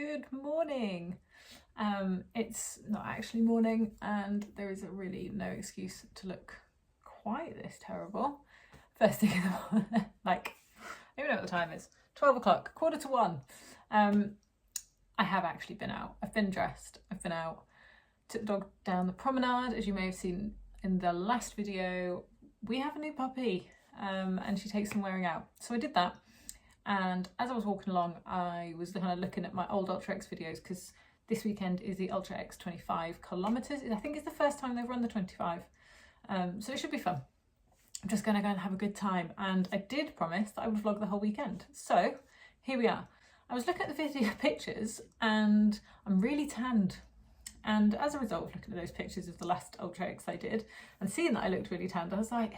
Good morning. It's not actually morning and there is really no excuse to look quite this terrible. First thing in the morning, like, I don't even know what the time is, 12 o'clock, 1:45. I have actually been out. I've been dressed, I've been out, took the dog down the promenade. As you may have seen in the last video, we have a new puppy and she takes some wearing out. So I did that. And as I was walking along, I was kind of looking at my old Ultra X videos because this weekend is the Ultra X 25 kilometres. I think it's the first time they've run the 25. So it should be fun. I'm just going to go and have a good time. And I did promise that I would vlog the whole weekend. So here we are. I was looking at the video pictures and I'm really tanned. And as a result of looking at those pictures of the last Ultra X I did and seeing that I looked really tanned, I was like,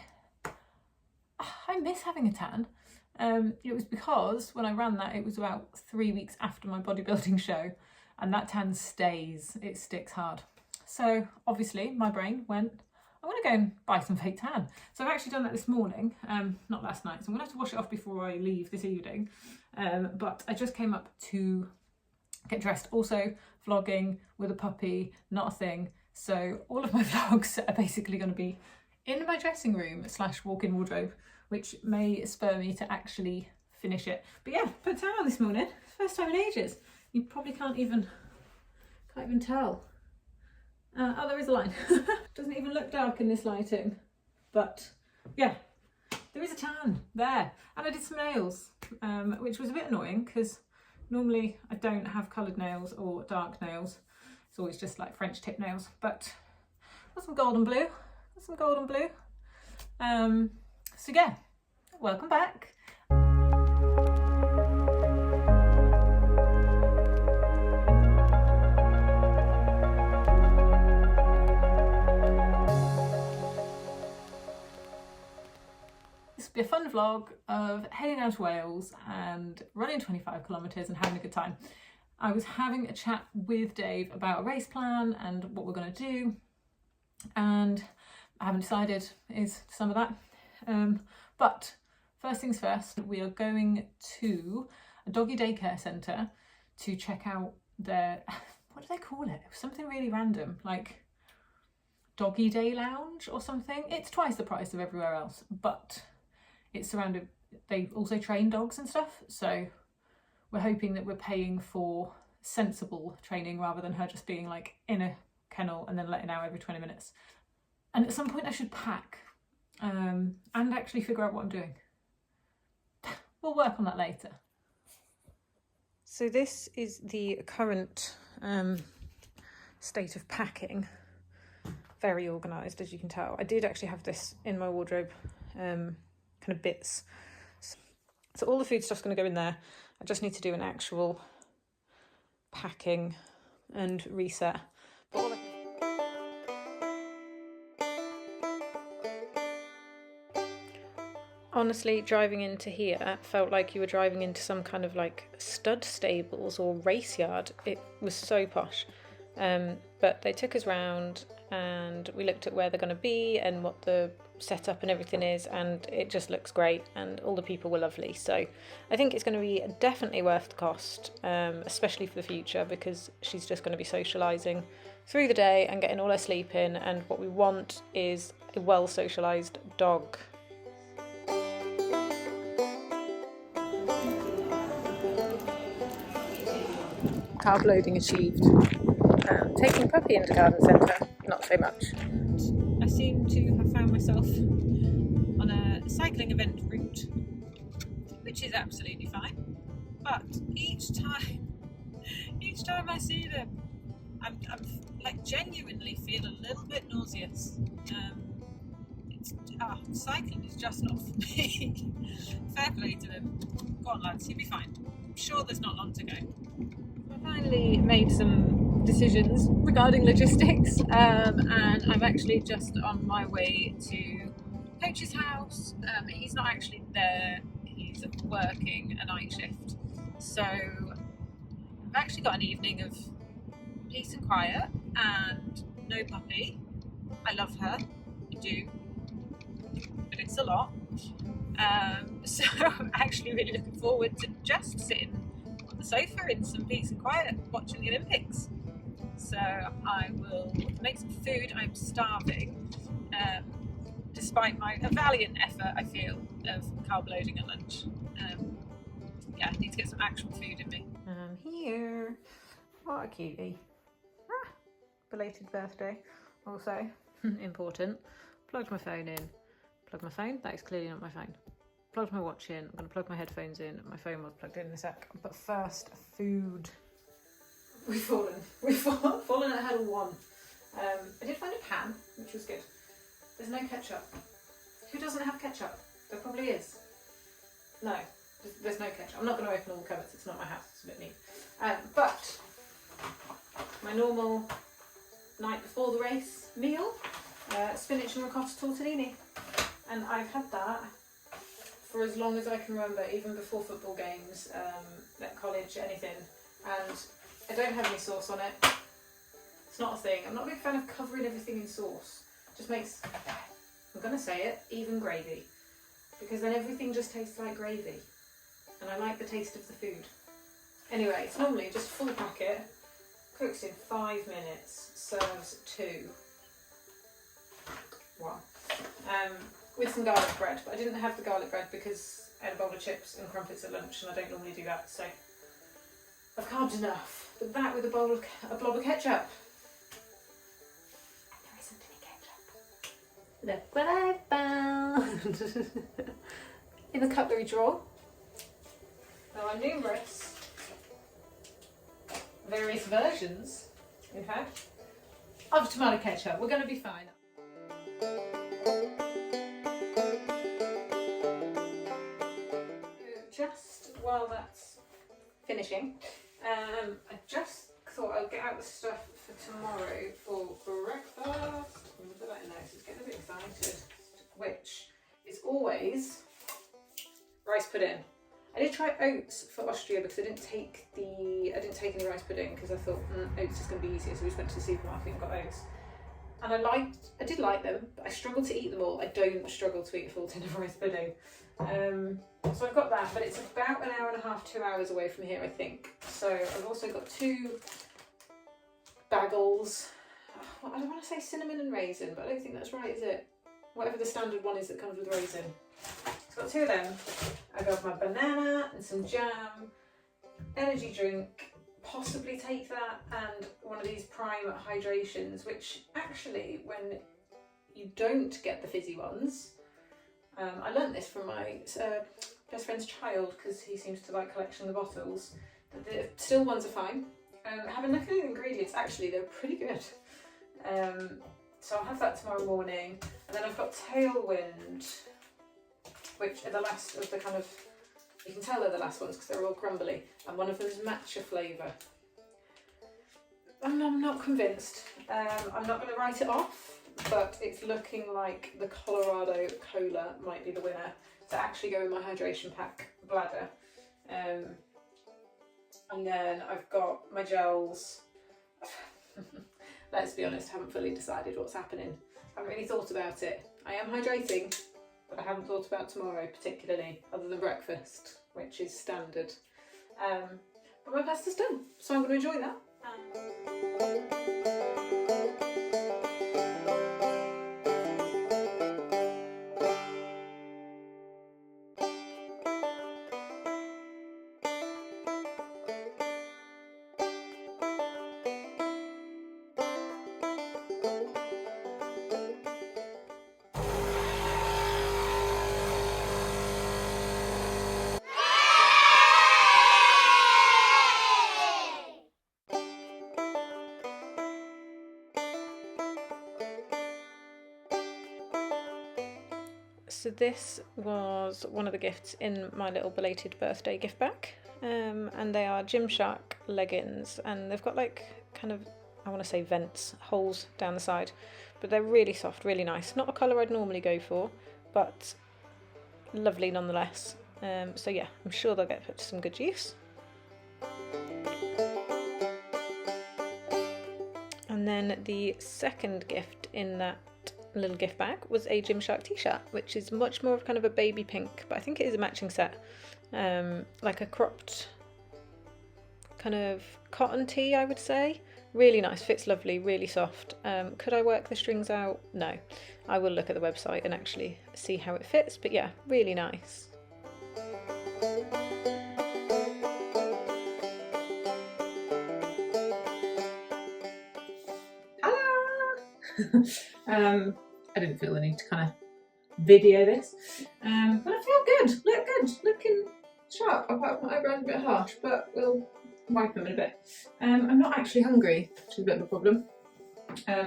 I miss having a tan. It was because when I ran that, it was about 3 weeks after my bodybuilding show, and that tan stays, it sticks hard. So obviously my brain went, I'm going to go and buy some fake tan. So I've actually done that this morning, not last night, so I'm going to have to wash it off before I leave this evening. But I just came up to get dressed. Also vlogging with a puppy, not a thing. So all of my vlogs are basically going to be in my dressing room / walk-in wardrobe, which may spur me to actually finish it. But yeah, put tan on this morning. First time in ages. You probably can't even tell. Oh, there is a line. Doesn't even look dark in this lighting. But yeah, there is a tan there. And I did some nails, which was a bit annoying because normally I don't have coloured nails or dark nails. It's always just like French tip nails. But got some gold and blue. So yeah, welcome back. This will be a fun vlog of heading down to Wales and running 25 kilometres and having a good time. I was having a chat with Dave about a race plan and what we're going to do, and I haven't decided is some of that. But first things first, we are going to a doggy daycare centre to check out their, what do they call it? Something really random, like doggy day lounge or something. It's twice the price of everywhere else, but it's surrounded, they also train dogs and stuff. So we're hoping that we're paying for sensible training rather than her just being like in a kennel and then letting out every 20 minutes. And at some point I should pack and actually figure out what I'm doing. We'll work on that later. So this is the current state of packing. Very organised, as you can tell. I did actually have this in my wardrobe, kind of bits. So all the food stuff's going to go in there. I just need to do an actual packing and reset. But all honestly, driving into here felt like you were driving into some kind of like stud stables or race yard. It was so posh. But they took us round and we looked at where they're going to be and what the setup and everything is, and it just looks great and all the people were lovely. So I think it's going to be definitely worth the cost, especially for the future, because she's just going to be socialising through the day and getting all her sleep in, and what we want is a well socialised dog. Carb loading achieved. Taking puppy into garden centre, not so much. I seem to have found myself on a cycling event route, which is absolutely fine. But each time I see them, I'm like genuinely feel a little bit nauseous. Cycling is just not for me. Fair play to them. Go on, lads, you'll be fine. I'm sure there's not long to go. I finally made some decisions regarding logistics, and I'm actually just on my way to Coach's house. He's not actually there, he's working a night shift, so I've actually got an evening of peace and quiet and no puppy. I love her, I do, but it's a lot. So I'm actually really looking forward to just sitting on the sofa in some peace and quiet watching the Olympics. So I will make some food. I'm starving, despite a valiant effort, I feel, of carb loading at lunch. Yeah, I need to get some actual food in me. I'm here. What a cutie. Ah, belated birthday. Also, important, plugged my phone in. Plug my phone, that is clearly not my phone. Plugged my watch in, I'm going to plug my headphones in. My phone was plugged in a sec. But first, food. We've fallen at hurdle 1. I did find a pan, which was good. There's no ketchup. Who doesn't have ketchup? There probably is. No, there's no ketchup. I'm not going to open all the cupboards, it's not my house, it's a bit neat. But my normal night before the race meal, spinach and ricotta tortellini. And I've had that for as long as I can remember, even before football games, at college, anything. And I don't have any sauce on it. It's not a thing. I'm not a big fan of covering everything in sauce. It just makes, I'm going to say it, even gravy. Because then everything just tastes like gravy. And I like the taste of the food. Anyway, it's normally just a full packet, cooks in 5 minutes, serves 2. Wow. With some garlic bread, but I didn't have the garlic bread because I had a bowl of chips and crumpets at lunch and I don't normally do that, so I've carbed enough. But that with a blob of ketchup. There isn't any ketchup. Look what I found in the cutlery drawer. There are numerous, various versions, in fact, of tomato ketchup. We're going to be fine. Just while that's finishing, I just thought I'd get out the stuff for tomorrow for breakfast. Look at that in there, so it's getting a bit excited. Which is always rice pudding. I did try oats for Austria because I didn't take any rice pudding because I thought oats is going to be easier, so we just went to the supermarket and got oats. And I did like them, but I struggled to eat them all. I don't struggle to eat a full tin of rice pudding. So I've got that, but it's about an hour and a half, 2 hours away from here, I think. So I've also got 2 bagels. I don't want to say cinnamon and raisin, but I don't think that's right, is it? Whatever the standard one is that comes with raisin. So I've got 2 of them. I got my banana and some jam, energy drink, possibly take that, and one of these prime hydrations, which actually, when you don't get the fizzy ones, I learnt this from my best friend's child because he seems to like collecting the bottles. The still ones are fine. Having a look at the ingredients, actually they're pretty good. So I'll have that tomorrow morning. And then I've got Tailwind, which are the last of the kind of, you can tell they're the last ones because they're all crumbly. And one of them is matcha flavour. I'm not convinced. I'm not going to write it off, but it's looking like the Colorado Cola might be the winner to actually go in my hydration pack bladder. And then I've got my gels. Let's be honest, haven't fully decided what's happening. Haven't really thought about it. I am hydrating, but I haven't thought about tomorrow particularly, other than breakfast, which is standard. But my pasta's done, so I'm going to enjoy that. So this was one of the gifts in my little belated birthday gift bag, and they are Gymshark leggings, and they've got like kind of, I want to say vents, holes down the side, but they're really soft, really nice. Not a colour I'd normally go for, but lovely nonetheless. So yeah, I'm sure they'll get put to some good use. And then the second gift in that little gift bag was a Gymshark t-shirt, which is much more of kind of a baby pink, but I think it is a matching set, like a cropped kind of cotton tee, I would say. Really nice, fits lovely, really soft. Could I work the strings out? No. I will look at the website and actually see how it fits, but yeah, really nice. I didn't feel the need to kind of video this, but I feel good, look good, looking sharp. Apart from my eyebrows a bit harsh, but we'll wipe them in a bit. I'm not actually hungry, which is a bit of a problem.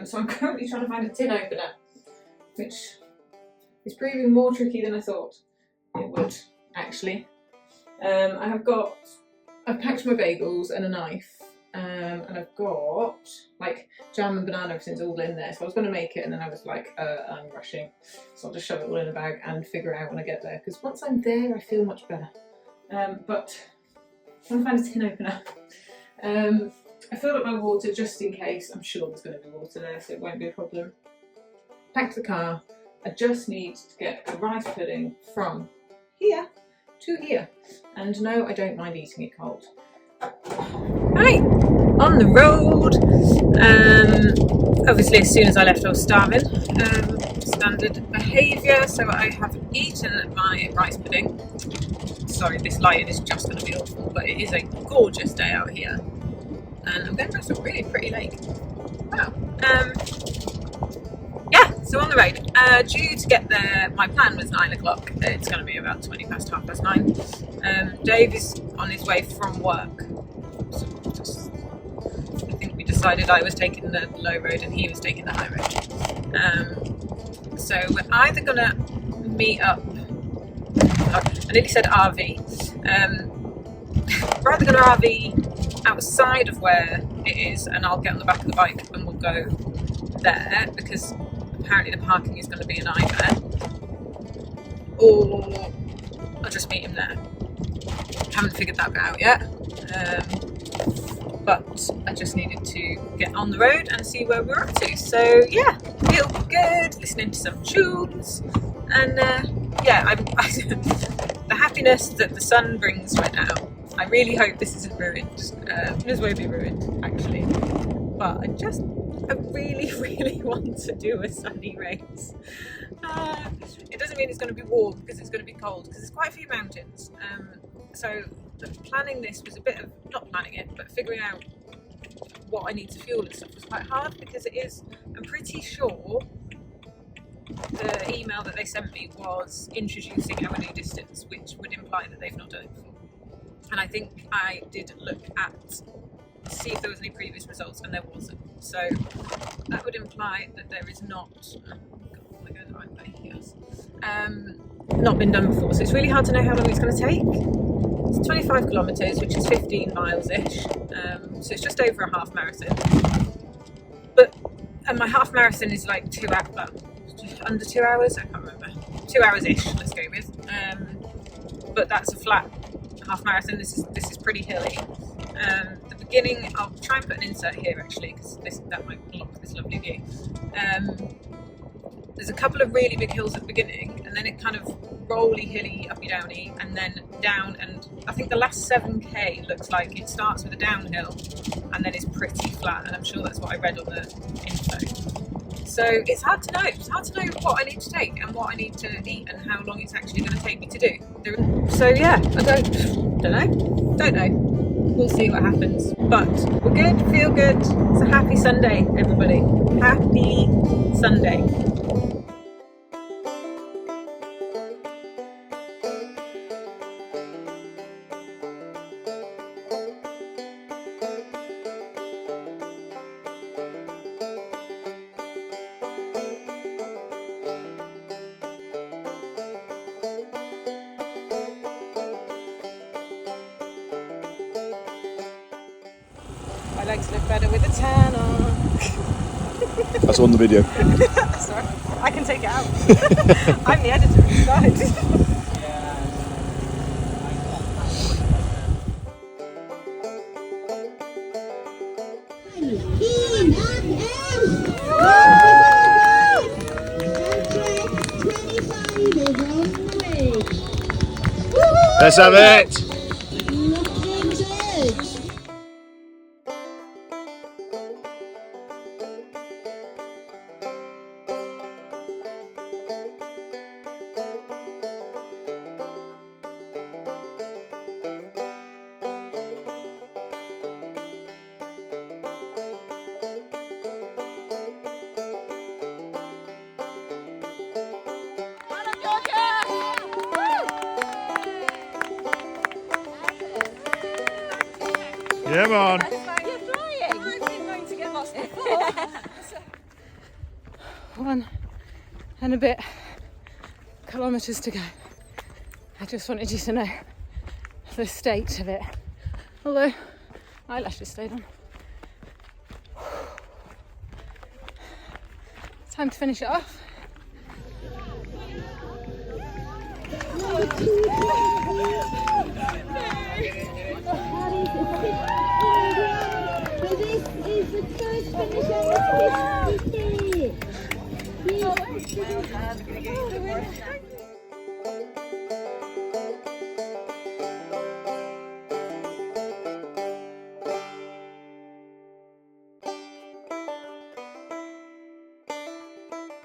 So I'm currently trying to find a tin opener, which is proving more tricky than I thought it would, actually. I've packed my bagels and a knife, and I've got like jam and banana, everything's all in there. So I was going to make it, and then I was like, I'm rushing. So I'll just shove it all in a bag and figure it out when I get there, because once I'm there, I feel much better. But I'm trying to find a tin opener. I filled up my water just in case. I'm sure there's going to be water there, so it won't be a problem. Packed the car. I just need to get the rice pudding from here to here. And no, I don't mind eating it cold. Right, on the road. Obviously, as soon as I left, I was starving. Standard behaviour. So I have eaten my rice pudding. Sorry, this lighting is just going to be awful, but it is a gorgeous day out here. And I'm going to a really pretty lake. Wow. Yeah, so on the road. Due to get there, my plan was 9 o'clock. It's going to be about 20 past, 9:30. Dave is on his way from work. So I think we decided I was taking the low road and he was taking the high road. So we're either going to meet up. I nearly said RV. We're either going to RV outside of where it is, and I'll get on the back of the bike and we'll go there, because apparently the parking is going to be a nightmare, or I'll just meet him there. Haven't figured that bit out yet, but I just needed to get on the road and see where we're up to. So yeah, feel good, listening to some tunes, and yeah, the happiness that the sun brings right now. I really hope this isn't ruined. This won't be ruined, actually. But I really, really want to do a sunny race. It doesn't mean it's going to be warm, because it's going to be cold, because there's quite a few mountains. So planning this was a bit of, not planning it, but figuring out what I need to fuel and stuff was quite hard, because I'm pretty sure the email that they sent me was introducing our new distance, which would imply that they've not done it before. And I think I did look at, see if there was any previous results, and there wasn't. So that would imply that there is not, oh my god, right way, yes, not been done before. So it's really hard to know how long it's going to take. It's 25 kilometres, which is 15 miles-ish. So it's just over a half marathon. And my half marathon is like under 2 hours, I can't remember. 2 hours-ish, let's go with. But that's a flat half marathon. This is pretty hilly. The beginning, I'll try and put an insert here actually, because that might block this lovely view. There's a couple of really big hills at the beginning, and then it kind of rolly, hilly, uppy, downy, and then down. And I think the last 7k looks like it starts with a downhill, and then it's pretty flat. And I'm sure that's what I read on the info. So it's hard to know. It's hard to know what I need to take and what I need to eat and how long it's actually going to take me to do. So yeah, I don't know. We'll see what happens. But we're good, feel good. It's a happy Sunday, everybody. Happy Sunday. My legs look better with a tan on. That's on the video. Sorry, I can take it out. I'm the editor inside. Let's have it. Yeah, man. You're flying. I've been going to get lost before. 1 and a bit kilometres to go. I just wanted you to know the state of it. Although my eyelashes stayed on. Time to finish it off.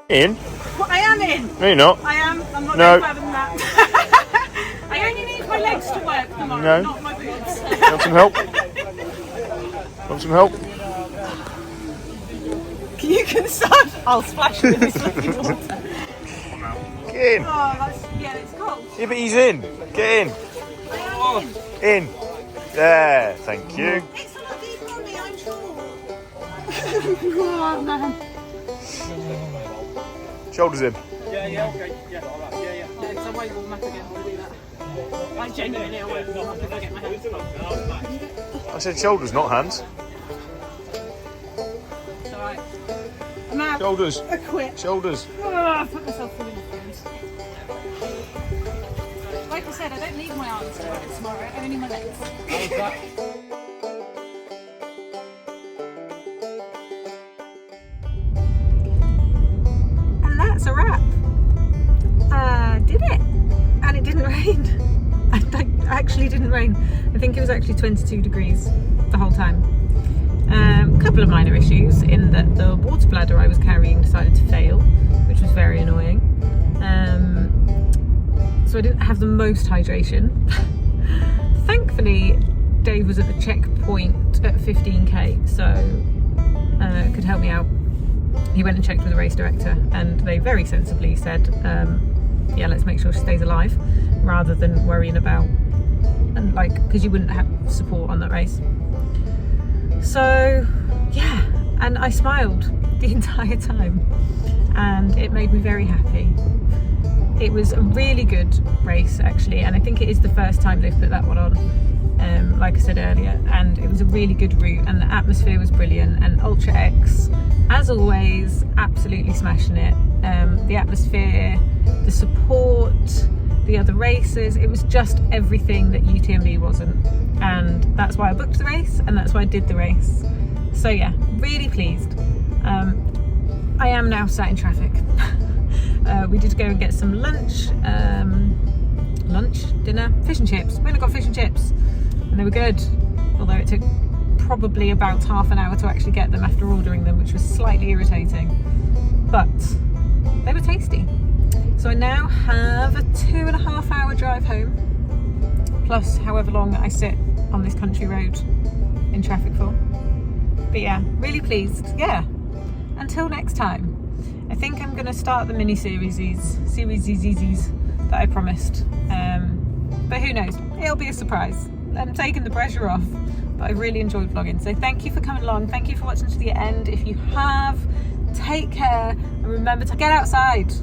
In? Well, I am in. No, you're not. I am. I'm not No. going further than that. I only need my legs to work tomorrow, No. not my boobs. Want some help? Want some help? You can start. I'll splash with this living water. Get in. Oh, that's, yeah, it's cold. Yeah, but he's in. Get in. I am in. In. There. Thank you. It's a lot deeper on me, I'm sure. Oh man. Shoulders in. Yeah, okay. Yeah, alright. Yeah. No, because I won't warm up again to do that. Like, genuinely, I won't warm up if I get my hands cold. I said shoulders, not hands. It's alright. I'm out. Shoulders. I quit. Shoulders. Oh, I put myself through the fence. Like I said, I don't need my arms to work tomorrow, I only need my legs. And that's a wrap. Did it? And it didn't rain. It actually didn't rain. I think it was actually 22 degrees the whole time. A couple of minor issues in that the water bladder I was carrying decided to fail, which was very annoying. So I didn't have the most hydration. Thankfully, Dave was at the checkpoint at 15k, so could help me out. He went and checked with the race director, and they very sensibly said, yeah, let's make sure she stays alive, rather than worrying about, and like, because you wouldn't have support on that race. So yeah, and I smiled the entire time, and it made me very happy. It was a really good race actually, and I think it is the first time they've put that one on, like I said earlier, and it was a really good route, and the atmosphere was brilliant, and Ultra X, as always, absolutely smashing it. The atmosphere, the support, the other races, it was just everything that UTMB wasn't, and that's why I booked the race, and that's why I did the race. So yeah, really pleased. I am now sat in traffic. We did go and get some dinner, fish and chips. We only got fish and chips, and they were good, although it took probably about half an hour to actually get them after ordering them, which was slightly irritating, but they were tasty. So I now have a 2.5 hour drive home, plus however long I sit on this country road in traffic for. But yeah, really pleased. Yeah, until next time. I think I'm going to start the mini-series that I promised, but who knows, it'll be a surprise. I'm taking the pressure off, but I really enjoyed vlogging, so thank you for coming along, thank you for watching to the end. If you have, take care, and remember to get outside.